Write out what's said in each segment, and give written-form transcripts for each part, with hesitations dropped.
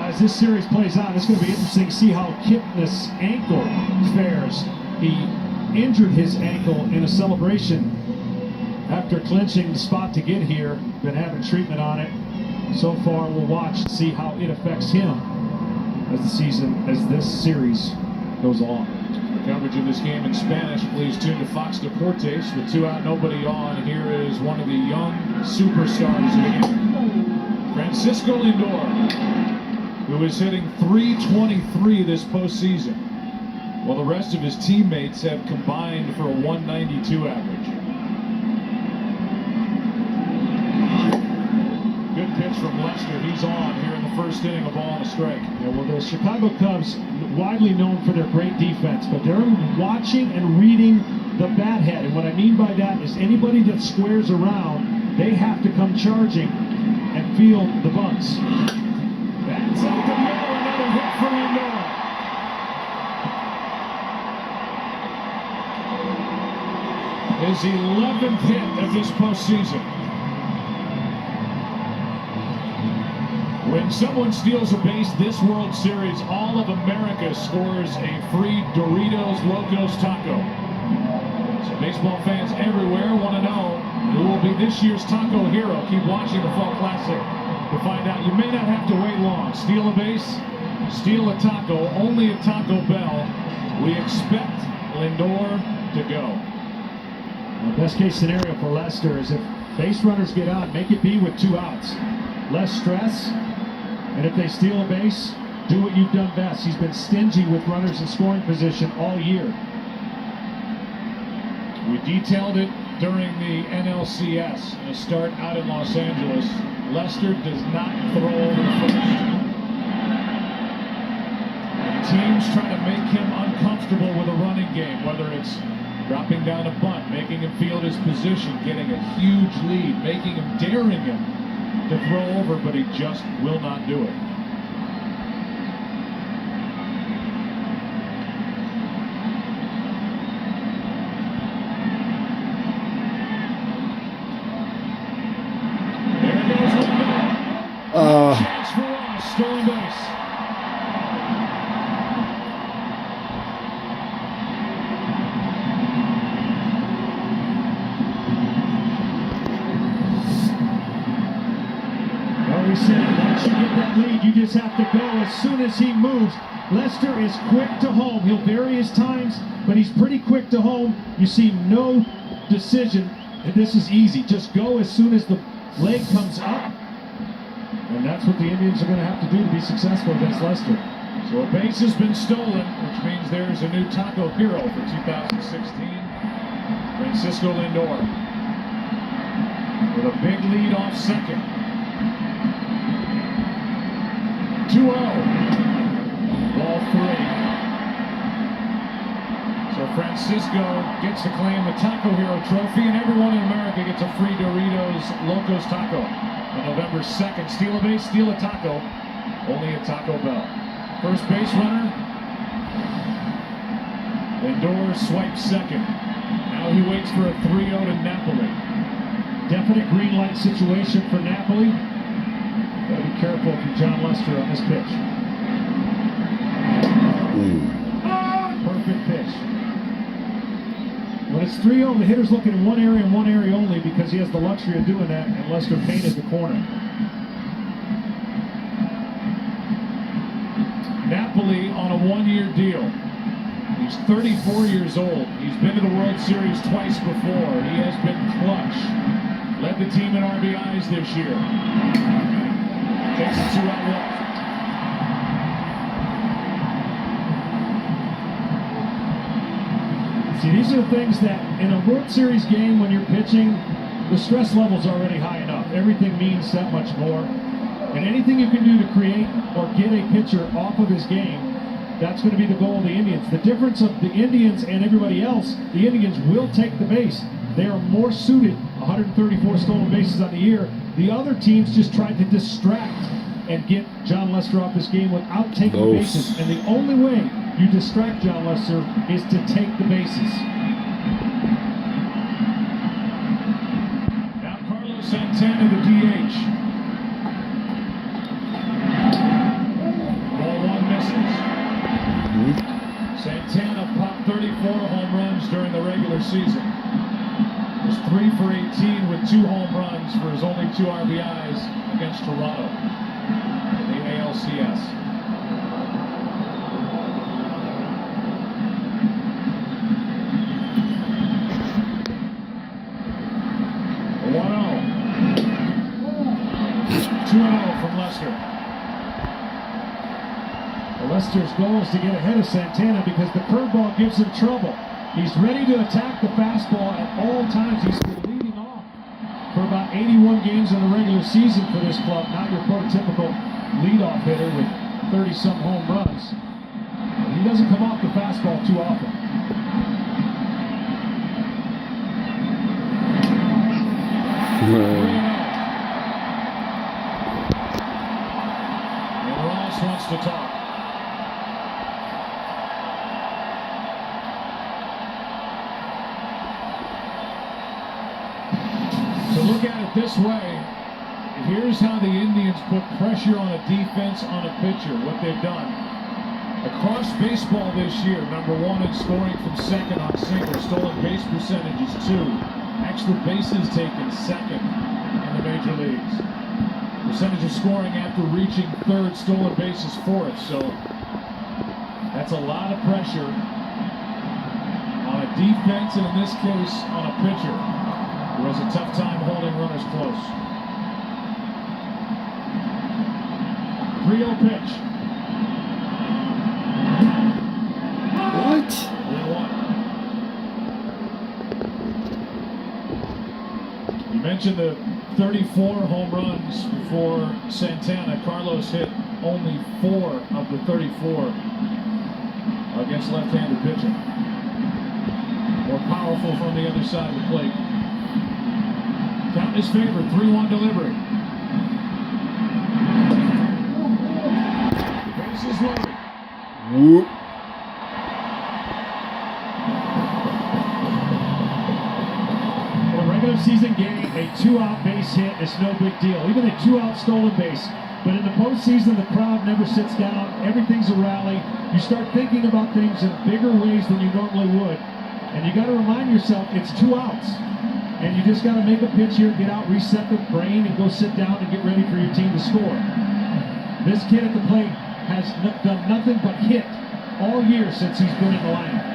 as this series plays out, it's going to be interesting to see how Kipnis' ankle fares. He injured his ankle in a celebration after clinching the spot to get here. Been having treatment on it. So far, we'll watch and see how it affects him as this series goes along. For coverage of this game in Spanish, please tune to Fox Deportes. With 2 out, nobody on, here is one of the young superstars of the game, Francisco Lindor, who is hitting .323 this postseason, while the rest of his teammates have combined for a .192 average. Good pitch from Lester. He's on here in the first inning, a ball and a strike. Yeah, well, the Chicago Cubs, widely known for their great defense, but they're watching and reading the bat head. And what I mean by that is anybody that squares around, they have to come charging and field the bunts. That's out the middle, another hit for Lindor. His 11th hit of this postseason. When someone steals a base this World Series, all of America scores a free Doritos Locos Taco. So baseball fans everywhere want to know who will be this year's taco hero. Keep watching the Fall Classic to find out. You may not have to wait long. Steal a base, steal a taco, only at Taco Bell. We expect Lindor to go. The best case scenario for Lester is if base runners get out, make it be with 2 outs. Less stress. And if they steal a base, do what you've done best. He's been stingy with runners in scoring position all year. We detailed it during the NLCS, a start out in Los Angeles. Lester does not throw over the first. And teams try to make him uncomfortable with a running game, whether it's dropping down a bunt, making him field his position, getting a huge lead, daring him to throw over, but he just will not do it. There goes Lindor. Chance for Ross, stolen base. He said, once you get that lead, you just have to go as soon as he moves. Lester is quick to home. He'll vary his times, but he's pretty quick to home. You see no decision, and this is easy. Just go as soon as the leg comes up, and that's what the Indians are going to have to do to be successful against Lester. So a base has been stolen, which means there's a new taco hero for 2016. Francisco Lindor with a big lead off second. 2-0. Ball 3. So Francisco gets to claim the Taco Hero trophy, and everyone in America gets a free Doritos Locos Taco on November 2nd. Steal a base, steal a taco, only at Taco Bell. First base runner, Lindor swipes second. Now he waits for a 3-0 to Napoli. Definite green light situation for Napoli. Gotta be careful if you're John Lester on this pitch. Perfect pitch. When it's 3-0, the hitter's looking in one area and one area only because he has the luxury of doing that, and Lester painted the corner. Napoli on a 1-year deal. He's 34 years old. He's been to the World Series twice before. He has been clutch. Led the team in RBIs this year. Takes a 2-out walk. See, these are the things that in a World Series game when you're pitching, the stress level's already high enough. Everything means that much more. And anything you can do to create or get a pitcher off of his game, that's going to be the goal of the Indians. The difference of the Indians and everybody else, the Indians will take the base. They are more suited, 134 stolen bases on the year. The other teams just tried to distract and get John Lester off this game without taking the bases. And the only way you distract John Lester is to take the bases. Now Carlos Santana, the DH. season. He was 3 for 18 with 2 home runs for his only 2 RBIs against Toronto in the ALCS. A 1-0. 2-0 from Lester. Well, Lester's goal is to get ahead of Santana because the curveball gives him trouble. He's ready to attack the fastball at all times. He's been leading off for about 81 games in the regular season for this club. Not your prototypical leadoff hitter with 30-some home runs. He doesn't come off the fastball too often. And Ross wants to talk. To look at it this way, here's how the Indians put pressure on a defense, on a pitcher, what they've done. Across baseball this year, number 1 in scoring from second on singles, stolen base percentage is 2. Extra bases taken, second in the major leagues. Percentage of scoring after reaching third, stolen bases fourth. So that's a lot of pressure on a defense, and in this case, on a pitcher who has a tough time holding runners close. 3-0 pitch. What? 3-1. You mentioned the 34 home runs before Santana. Carlos hit only 4 of the 34 against left-handed pitching. More powerful from the other side of the plate. Count in his favor, 3-1 delivery. Bases loaded. Whoop. In a regular season game, a 2-out base hit is no big deal. Even a 2-out stolen base. But in the postseason, the crowd never sits down. Everything's a rally. You start thinking about things in bigger ways than you normally would. And you got to remind yourself it's 2 outs. And you just got to make a pitch here, get out, reset the brain, and go sit down and get ready for your team to score. This kid at the plate has done nothing but hit all year since he's been in the lineup.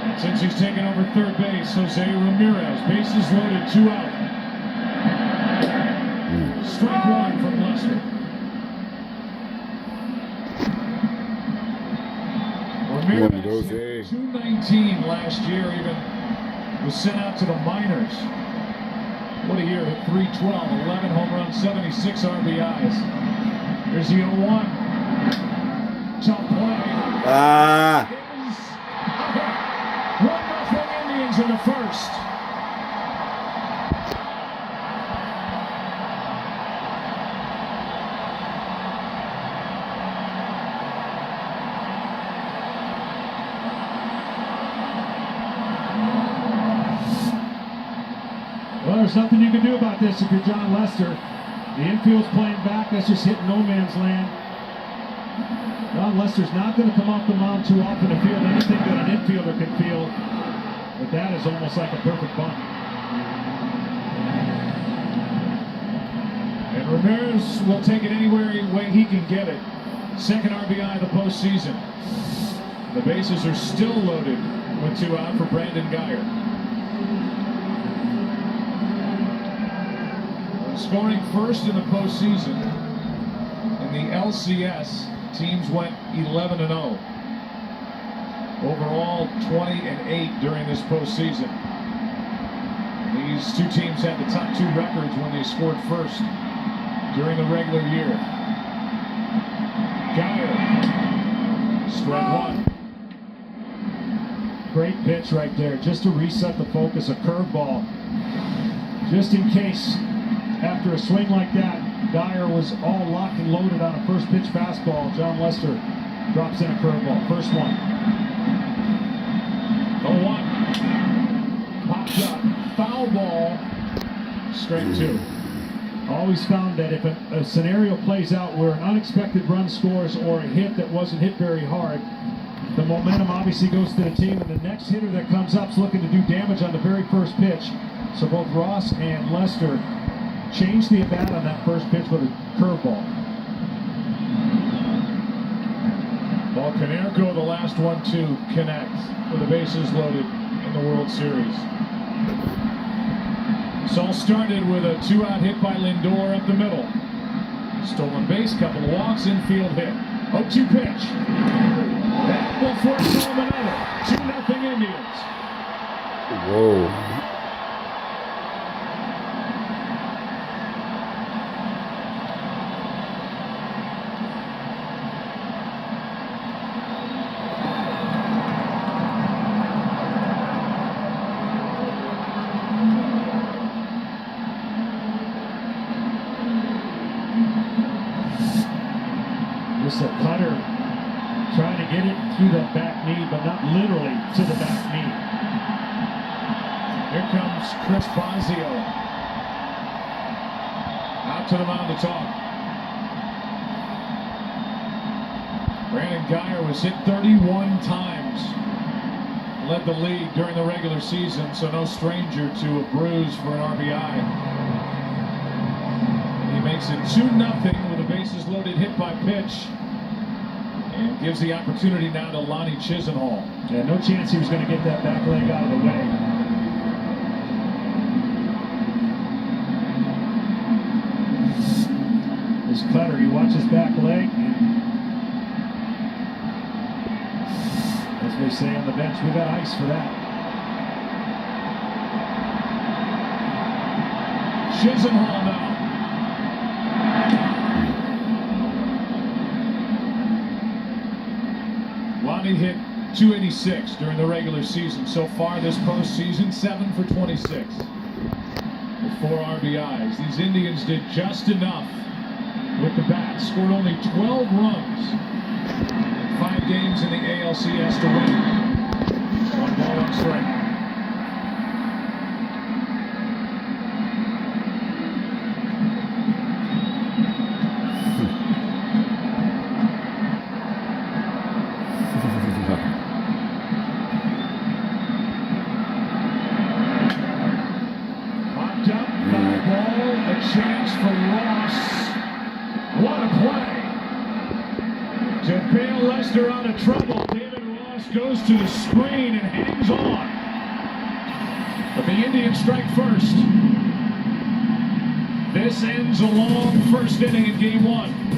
And since he's taken over third base, Jose Ramirez, bases loaded, 2 out. Strike 1 from Lester. Ramirez hit 219 last year, even was sent out to the minors. What a year, hit 312, 11 home runs, 76 RBIs. Here's the 0-1. Tough play. Ah. 1-0 Indians in the first. Well, there's nothing you can do about this if you're John Lester. The infield's playing back. That's just hitting no man's land. John Lester's not going to come off the mound too often to field anything that an infielder can field. But that is almost like a perfect bunt. And Ramirez will take it anywhere way he can get it. Second RBI of the postseason. The bases are still loaded with 2 out for Brandon Guyer. Scoring first in the postseason. In the LCS, teams went 11-0. Overall, 20-8 during this postseason. These 2 teams had the top 2 records when they scored first during the regular year. Guyer, strike 1. Great pitch right there, just to reset the focus, a curveball. Just in case, after a swing like that, Guyer was all locked and loaded on a first pitch fastball. John Lester drops in a curveball. First one. 0-1. Popped up. Foul ball. Strike 2. Always found that if a scenario plays out where an unexpected run scores or a hit that wasn't hit very hard, The momentum obviously goes to the team, and the next hitter that comes up is looking to do damage on the very first pitch. So both Ross and Lester changed the at-bat on that first pitch with a curveball. Well, Konerko, the last one to connect with the bases loaded in the World Series. This all started with a 2-out hit by Lindor up the middle. Stolen base, couple of walks, infield hit. 0-2 pitch. That will force home another. 2-0 Indians. Whoa. Just a cutter trying to get it through that back knee, but not literally to the back knee. Here comes Chris Bosio. Out to the mound to talk. Brandon Guyer was hit 31 times. Led the league during the regular season, so no stranger to a bruise for an RBI. He makes it 2-0 with a bases loaded hit by pitch. And gives the opportunity now to Lonnie Chisenhall. Yeah, no chance he was going to get that back leg out of the way. This cutter, you watch his back leg. As they say on the bench, we got ice for that. Chisenhall now. Lonnie hit 286 during the regular season. So far this postseason, 7 for 26 with 4 RBIs. These Indians did just enough with the bat. Scored only 12 runs in 5 games in the ALCS to win. 1 ball, 1 strike. Chance for Ross. What a play to bail Lester out of trouble. David Ross goes to the screen and hangs on. But the Indians strike first. This ends a long first inning in Game 1.